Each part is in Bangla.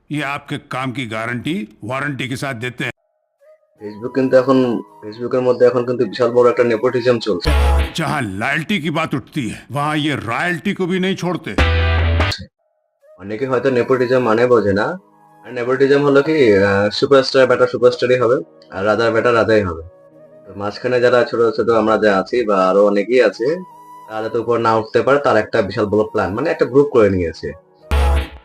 ये आपके काम की गारंटी वारंटी के साथ देते हैं। ফেসবুক কিন্তু এখন ফেসবুকের মধ্যে এখন কিন্তু বিশাল বড় একটা নেপোটিজম চলছে। जहां लॉयल्टी की बात उठती है वहां ये रॉयल्टी को भी नहीं छोड़ते। অনেকে হয়তো নেপোটিজম মানে বোঝে না। আর নেপোটিজম হলো কি, সুপারস্টার বেটা সুপারস্টারই হবে, আর রাজার বেটা রাজাই হবে। তো মাঝখানে যারা ছোট ছোট আমরা যা আছি বা আরো অনেকেই আছে, তারা যাতে উপর না উঠতে পারে তার একটা বিশাল বড় প্ল্যান, মানে একটা গ্রুপ করে নিয়েছে।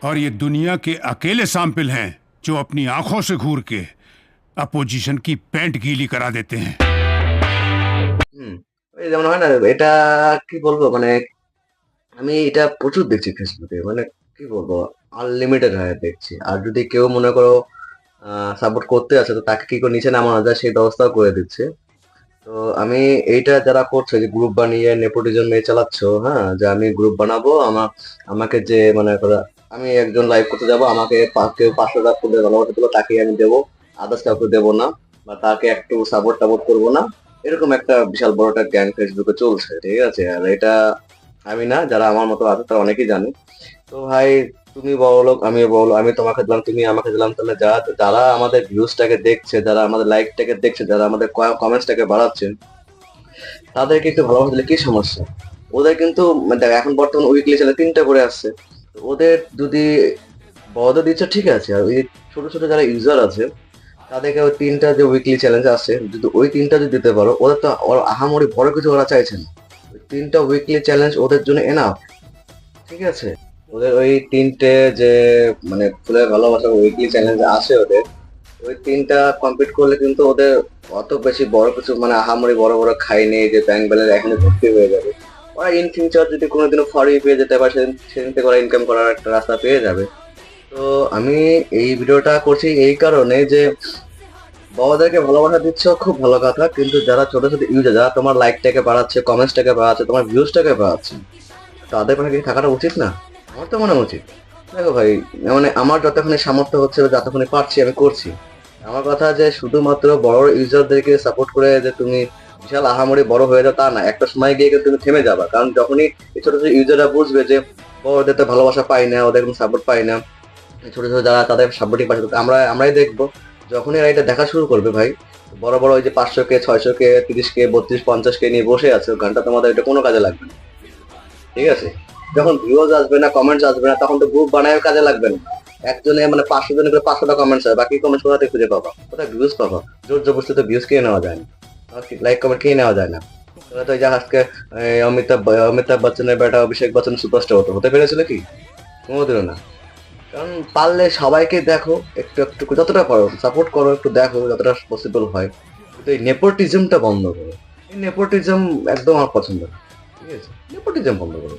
और ये दुनिया के अकेले सैंपल हैं जो अपनी आंखों से घूर के अपोजिशन की पैंट गीली करा देते हैं। হুম, এই যেমন হয় না, এটা কি বলবো, মানে আমি এটা প্রচুর দেখছি ফেসবুকে, মানে কি বলবো, আনলিমিটেড হয়ে দেখছি। আর যদি কেউ মনে করো সাপোর্ট করতে আছে, তো তাকে কি করে নিচে নামানো যায় সেই ব্যবস্থাও করে দিচ্ছে। তো আমি এইটা যারা করছে যে গ্রুপ বানিয়ে নেপোটিজম নিয়ে চালাচ্ছ, হ্যাঁ, যে আমি গ্রুপ বানাবো, আমাকে যে মনে করো আমি একজন লাইভ করতে যাব, আমাকে কেউ 500 টাকা করে ভালোবাসা দিলো, তাকেই আমি দেবো, আদার্স কাউকে দেবো না, বা তাকে একটু সাপোর্ট টাপোর্ট করবো না। এরকম একটা বিশাল বড় একটা গ্যাং ফেসবুকে চলছে, ঠিক আছে? আর এটা আমি না, যারা আমার মতো আছে তারা অনেকেই জানে। তো ভাই, তুমি বড়লোক, আমি বড়লোক, আমি তোমাকে দিলাম, তুমি আমাকে দিলাম, তাহলে যারা যারা আমাদের ভিউজটাকে দেখছে, যারা আমাদের লাইকটাকে দেখছে, যারা আমাদের কমেন্টসটাকে বাড়াচ্ছে, তাদেরকে একটু ভালোবাসা দিলে কি সমস্যা? ওদের কিন্তু মানে দেখ, এখন বর্তমান উইকলি চ্যানেল 3টা করে আসছে। তো ওদের যদি বড়দের দিচ্ছে ঠিক আছে, আর ওই ছোট ছোট যারা ইউজার আছে তাদেরকে ওই 3টা যে উইকলি চ্যালেঞ্জ আসছে, যদি ওই 3টা যদি দিতে পারো, ওদের তো আহামরি বড় কিছু ওরা চাইছে না। ওই 3টা উইকলি চ্যালেঞ্জ ওদের জন্য এনাফ, ঠিক আছে? ওদের ওই 3টে যে মানে ফুলের ভালোবাসা উইকলি চ্যালেঞ্জ আসে ওদের, ওই 3টা কমপ্লিট করলে কিন্তু ওদের অত বেশি বড় কিছু মানে আহামরি বড় বড় খাই নেই যে ব্যাংক ব্যালেন্স এখানে ভর্তি হয়ে যাবে। ওরা ইন ফিউচার যদি কোনোদিনও ফরি পেয়ে যেতে পারে, সেদিন সেদিন থেকে ওরা ইনকাম করার একটা রাস্তা পেয়ে যাবে। তো আমি এই ভিডিওটা করছি এই কারণে যে বাবাদেরকে ভালোবাসা দিচ্ছ, খুব ভালো কথা, কিন্তু যারা ছোট ছোট ইউজার, যারা তোমার লাইকটাকে বাড়াচ্ছে, কমেন্টসটাকে বাড়াচ্ছে, তোমার ভিউজটাকে বাড়াচ্ছে, তাদের পাশে কি থাকাটা উচিত না? আমার তো মনে হয় উচিত। দেখো ভাই, মানে আমার যতক্ষণে সামর্থ্য হচ্ছে বা যতক্ষণে পারছি আমি করছি। আমার কথা যে শুধুমাত্র বড় ইউজারদেরকে সাপোর্ট করে যে তুমি বিশাল আহামরি বড় হয়ে যাও তা না, একটা সময় গিয়ে কিন্তু তুমি থেমে যাবা। কারণ যখনই এই ছোট ছোট ইউজাররা বুঝবে যে বড়দের তো ভালোবাসা পাই না, ওদের কোনো সাপোর্ট পাই না, ছোট ছোট যারা তাদের সাপোর্টিং পাশে, আমরাই দেখবো। যখনই এরা এটা দেখা শুরু করবে ভাই, বড় বড় ওই যে 500K 600K 30K 32 50K নিয়ে বসে আছে, ঘন্টা তোমাদের এটা কোনো কাজে লাগবে না, ঠিক আছে? যখন ভিউজ আসবে না, কমেন্টস আসবে না, তখন তো গ্রুপ বানায় কাজে লাগবে না। একজনে মানে 500 জনের করে 500টা কমেন্টস হয়, বাকি কমেন্টস কোথা থেকে খুঁজে পাবা? কোথায় ভিউজ পাবা? জোর জবরদস্তি তো ভিউজ কিনে নেওয়া যায় না, লাইক কমেন্ট কিনে নেওয়া যায় না। তোরা তো এই যে আজকে অমিতাভ বচ্চনের বেটা অভিষেক বচ্চন সুপারস্টার হতে পেরেছিল কি? কোনোদিনও না। কারণ পারলে সবাইকে দেখো, একটু একটু যতটা পারো সাপোর্ট করো, একটু দেখো যতটা পসিবল হয়, কিন্তু এই নেপোটিজমটা বন্ধ করো। এই নেপোটিজম একদম আমার পছন্দ না, ঠিক আছে? নেপোটিজম বন্ধ করো।